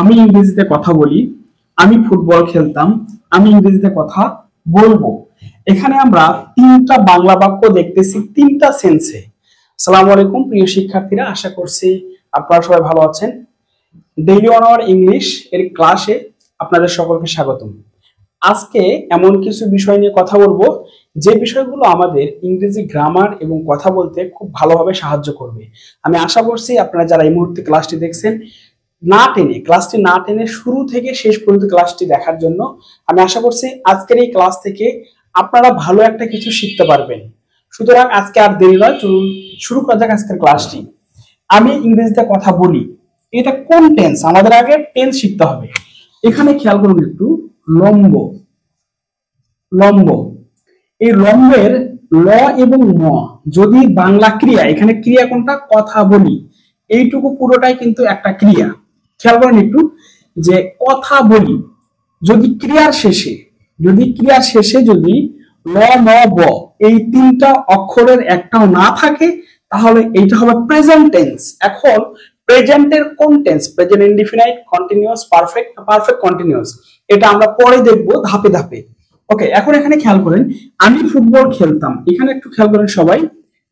আমি ইংরেজিতে কথা বলি, আমি ফুটবল খেলতাম, আমি ইংরেজিতে কথা বলবো। এখানে আমরা তিনটা বাংলা বাক্য দেখতেছি তিনটা সেন্সে। আসসালামু আলাইকুম প্রিয় শিক্ষার্থীরা, আশা করছি আপনারা সবাই ভালো আছেন। ডেইলি 1 আওয়ার ইংলিশ এর ক্লাসে আপনাদের সকলকে স্বাগতম। আজকে এমন কিছু বিষয় নিয়ে কথা বলবো যে বিষয়গুলো আমাদের ইংরেজি গ্রামার এবং কথা বলতে খুব ভালোভাবে সাহায্য করবে। আমি আশা করছি আপনারা যারা এই মুহূর্তে ক্লাসটি দেখছেন ক্লাসটি না টেনে শুরু থেকে শেষ পর্যন্ত ক্লাসটি দেখার জন্য আমি আশা করছি আজকের এই ক্লাস থেকে আপনারা ভালো একটা কিছু শিখতে পারবেন। সুতরাং আজকে আর দেরি নয়, চলুন শুরু করা যাক আজকের ক্লাসটি। আমি ইংরেজিতে কথা বলি, এটা কোন টেন্স? আমাদের আগে টেন্স শিখতে হবে। এখানে খেয়াল করুন একটু, লম্ব লম্ব, এই লম্বের ল এবং ম যদি বাংলা ক্রিয়া, এখানে ক্রিয়া কোনটা? কথা বলি, এইটুকু পুরোটাই কিন্তু একটা ক্রিয়া। খেয়াল করেন একটু যে কথা বলি যদি ক্রিয়ার শেষে যদি ল ম ব এই তিনটা অক্ষরের একটাও না থাকে তাহলে এইটা হবে প্রেজেন্ট টেন্স। এখন প্রেজেন্টের কোন tense? Present indefinite, continuous, perfect, perfect continuous, এটা আমরা পরে দেখবো ধাপে ধাপে। ওকে, এখন এখানে খেয়াল করেন আমি ফুটবল খেলতাম, এখানে একটু খেয়াল করেন সবাই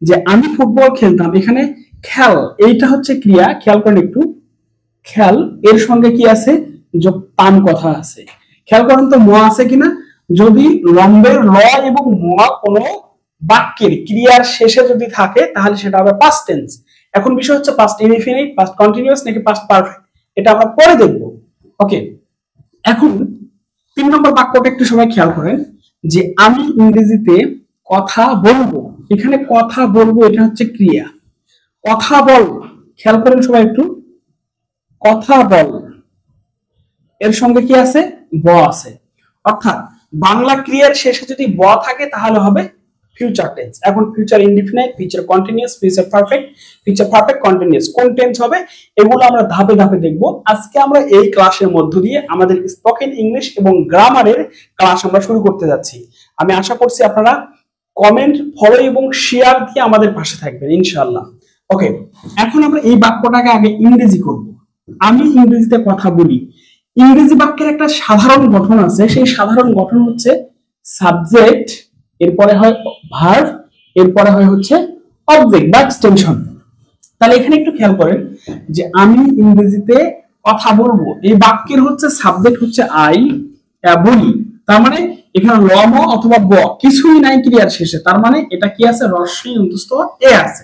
যে আমি ফুটবল খেলতাম, এখানে খেল এইটা হচ্ছে ক্রিয়া। খেয়াল করেন একটু, খেল এর সঙ্গে কি আছে? যোগ তাম কথা আছে। খেয়াল করেন তো ম আছে কিনা? যদি লম্বের ল এবং ম কোনো বাক্যের ক্রিয়ার শেষে যদি থাকে তাহলে সেটা হবে পাস্ট টেন্স। এখন বিষয় হচ্ছে পাস্ট ইনডিফিনিট, পাস্ট কন্টিনিউয়াস নাকি পাস্ট পারফেক্ট, এটা আমরা পরে দেখব। ওকে, এখন 3 নম্বর বাক্যটা একটু সবাই খেয়াল করেন যে আমি ইংরেজিতে কথা বলবো, এখানে কথা বলবো এটা হচ্ছে ক্রিয়া। কথা বল, খেয়াল করেন সবাই একটু, কথা বল এর সঙ্গে কি আছে? ব আছে। অর্থাৎ বাংলা ক্রিয়ার শেষে যদি ব থাকে তাহলে হবে ফিউচার টেন্স। এখন future indefinite, future continuous, future perfect, future perfect continuous কোন টেন্স হবে এগুলো আমরা ধাপে ধাপে দেখব। আজকে আমরা এই ক্লাসের মধ্য দিয়ে আমাদের স্পোকেন ইংলিশ এবং গ্রামারের ক্লাস আমরা শুরু করতে যাচ্ছি। আমি আশা করছি আপনারা কমেন্ট, ফলো এবং শেয়ার দিয়ে আমাদের পাশে থাকবেন ইনশাআল্লাহ। ওকে, এখন আমরা এই বাক্যটাকে আগে ইংরেজি করব। আমি ইংরেজিতে কথা বলি। ইংরেজি বাক্যের একটা সাধারণ গঠন আছে, সেই সাধারণ গঠন হচ্ছে সাবজেক্ট, এরপরে হয় ভার্ব, এরপরে হয় হচ্ছে অবজেক্ট বা এক্সটেনশন। তাহলে এখানে একটু খেয়াল করেন যে আমি ইংরেজিতে কথা বলবো, এই বাক্যের হচ্ছে সাবজেক্ট হচ্ছে আই, বলি, তার মানে এখানে ল ম অথবা ব কিছুই নাই ক্রিয়ার শেষে, তার মানে এটা কি আছে? রস্বই অন্তস্থ এ আছে,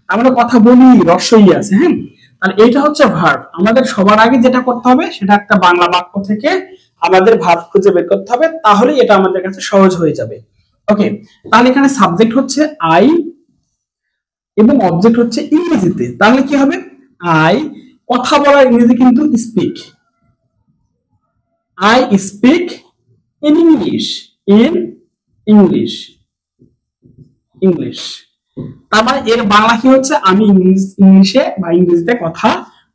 তার মানে কথা বলি রস্বই আছে। হ্যাঁ, তাহলে এটা হচ্ছে ভার্ব। আমাদের সবার আগে যেটা করতে হবে সেটা একটা বাংলা বাক্য থেকে আমাদের ভার্ব খুঁজে বের করতে হবে, তাহলে এটা আমাদের কাছে সহজ হয়ে যাবে। ওকে, তাহলে এখানে সাবজেক্ট হচ্ছে আই এবং অবজেক্ট হচ্ছে ইংরেজিতে, তাহলে কি হবে? আই, কথা বলার ইংরেজি কিন্তু speak, I speak in English, in English, English. তার মানে এর বাংলা কি হচ্ছে? আমি ইংলিশে বা ইংরেজিতে কথা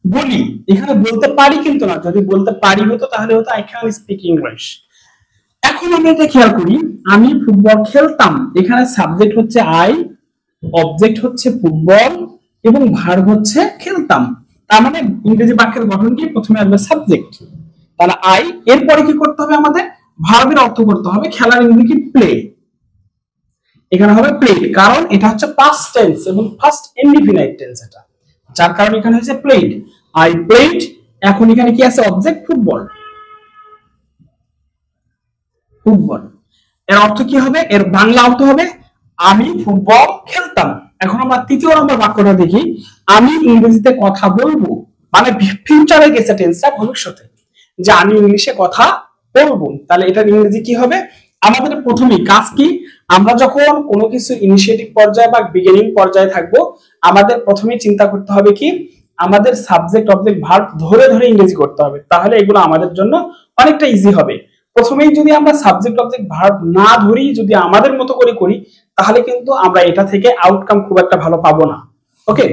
বলি। এখানে বলতে পারি কিন্তু না, যদি বলতে পারি হতো তাহলে হতো আই ক্যান স্পিক ইংলিশ। এখন আমরা এটা খেয়াল করি, আমি ফুটবল খেলতাম, এখানে সাবজেক্ট হচ্ছে আই, অবজেক্ট হচ্ছে ফুটবল এবং ভার্ব হচ্ছে খেলতাম। তার মানে ইংরেজি বাক্যের গঠন কি? প্রথমে আসবে সাবজেক্ট, তাহলে আই, এরপরে কি করতে হবে? আমাদের ভার্বের অর্থ করতে হবে। খেলার ইংরেজি কি? প্লে, এখানে হবে প্লেড, কারণ এটা হচ্ছে পাস্ট টেন্স এবং ফার্স্ট ইনডিফিনাইট টেন্স, এটা যার কারণে এখানে হচ্ছে প্লেড, আই প্লেড। এখন এখানে কি আছে? Object football, football. এর অর্থ কি হবে? এর বাংলা অর্থ হবে আমি ফুটবল খেলতাম। এখন আমরা 3য় নম্বর বাক্যটা দেখি, আমি ইংরেজিতে কথা বলবো, মানে ফিউচারে গেছে টেন্সটা, ভবিষ্যতে, যে আমি ইংলিশে কথা বলবো। তাহলে এটার ইংরেজি কি হবে? আমাদের প্রথমেই কাজ কি? আমরা যখন কোনো কিছু ইনিশিয়েটিভ পর্যায়ে বা বিগিনিং পর্যায়ে থাকবো, আমাদের প্রথমেই চিন্তা করতে হবে কি? আমাদের সাবজেক্ট অবজেক্ট ভার্ব ধরে ধরে ইংরেজি করতে হবে, তাহলে এগুলো আমাদের জন্য অনেকটা ইজি হবে। প্রথমেই যদি আমরা সাবজেক্ট অবজেক্ট ভার্ব না ধরি, যদি আমাদের মতো করে করি, তাহলে কিন্তু আমরা এটা থেকে আউটকাম খুব একটা ভালো পাবো না। ওকে,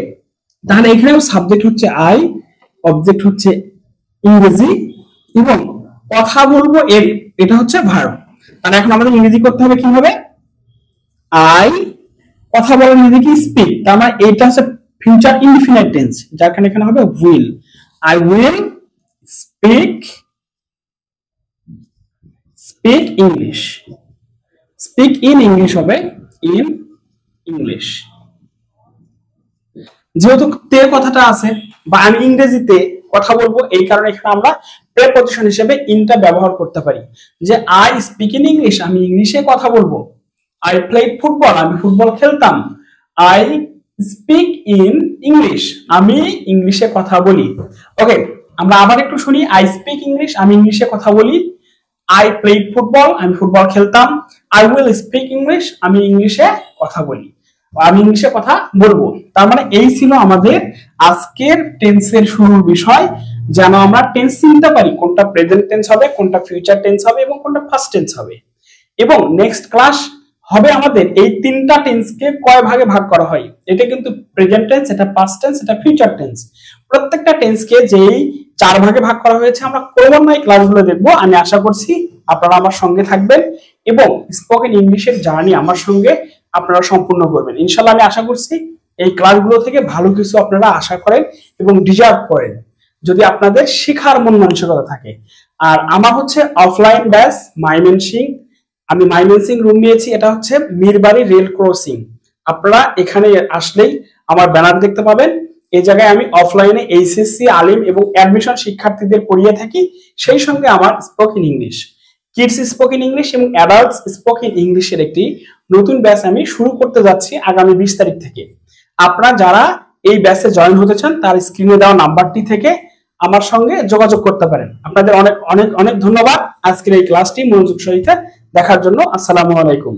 তাহলে এখানেও সাবজেক্ট হচ্ছে আই, অবজেক্ট হচ্ছে ইংরেজি এবং কথা বলবো এর এটা হচ্ছে ভার্ব। তাহলে এখন আমাদের ইংরেজি করতে হবে কিভাবে? আই, কথা বলার ইংরেজি কি? স্পিক, তার মানে এটা হচ্ছে ফিউচার ইনডিফিনাইট টেন্স, যার কারণে এখানে হবে will, I will speak speak English. Speak in English হবে ইন ইংলিশ। যেহেতু তে কথাটা আছে বা আমি ইংরেজিতে কথা বলবো, এই কারণে এখানে আমরা প্রেপজিশন হিসেবে ইনটা ব্যবহার করতে পারি। যে আই স্পিক ইন ইংলিশ, আমি ইংলিশে কথা বলবো। আই প্লেড ফুটবল, আমি ফুটবল খেলতাম। আই স্পিক ইন ইংলিশ, আমি ইংলিশে কথা বলি। ওকে, আমরা আবার একটু শুনি। আই স্পিক ইংলিশ, আমি ইংলিশে কথা বলি। আই প্লেড ফুটবল, আমি ফুটবল খেলতাম। আই উইল স্পিক ইংলিশ, আমি ইংলিশে কথা বলি, আমি ইংলিশে কথা বলবো। তার মানে এই ছিল আমাদের আজকের টেন্সের শুরুর বিষয়, যেন আমরা টেন্স চিনতে পারি কোনটা প্রেজেন্ট টেন্স হবে, কোনটা ফিউচার টেন্স হবে এবং কোনটা পাস্ট টেন্স হবে। এবং নেক্সট ক্লাস হবে আমাদের এই তিনটা টেন্সকে কয় ভাগে ভাগ করা হয়। এটা কিন্তু প্রেজেন্ট টেন্স, এটা পাস্ট টেন্স, এটা ফিউচার টেন্স। প্রত্যেকটা টেন্সকে যেই 4 ভাগে ভাগ করা হয়েছে আমরা ক্রমান্বয়ে ক্লাসগুলো দেখবো। আমি আশা করছি আপনারা আমার সঙ্গে থাকবেন এবং স্পোকেন ইংলিশের জার্নি আমার সঙ্গে আপনারা সম্পূর্ণ করবেন ইনশাআল্লাহ। আমি আশা করছি এই ক্লাসগুলো থেকে ভালো কিছু আপনারা আশা করেন এবং ডিজার্ভ করেন, যদি আপনাদের শেখার মন মানসিকতা থাকে। আর আমার হচ্ছে অফলাইন ব্যাচ মাইমেনসিং, আমি মাইমেনসিং রুম নিয়েছি, এটা হচ্ছে মিরবাড়ি রেল ক্রসিং। আপনারা এখানে আসলেই আমার ব্যানার দেখতে পাবেন। এই জায়গায় আমি অফলাইনে এইচএসসি, আলিম এবং অ্যাডমিশন শিক্ষার্থীদের পড়িয়ে থাকি। সেই সঙ্গে আমার spoken English, kids spoken English এবং অ্যাডাল্টস স্পোকেন ইংলিশের একটি নতুন ব্যাচ আমি শুরু করতে যাচ্ছি আগামী 20 তারিখ থেকে। আপনারা যারা এই ব্যাচে জয়েন হতে চান তার স্ক্রিনে দেওয়া নাম্বারটি থেকে আমার সঙ্গে যোগাযোগ করতে পারেন। আপনাদের অনেক অনেক অনেক ধন্যবাদ আজকের এই ক্লাসটি মনোযোগ সহিত দেখার জন্য। আসসালামু আলাইকুম।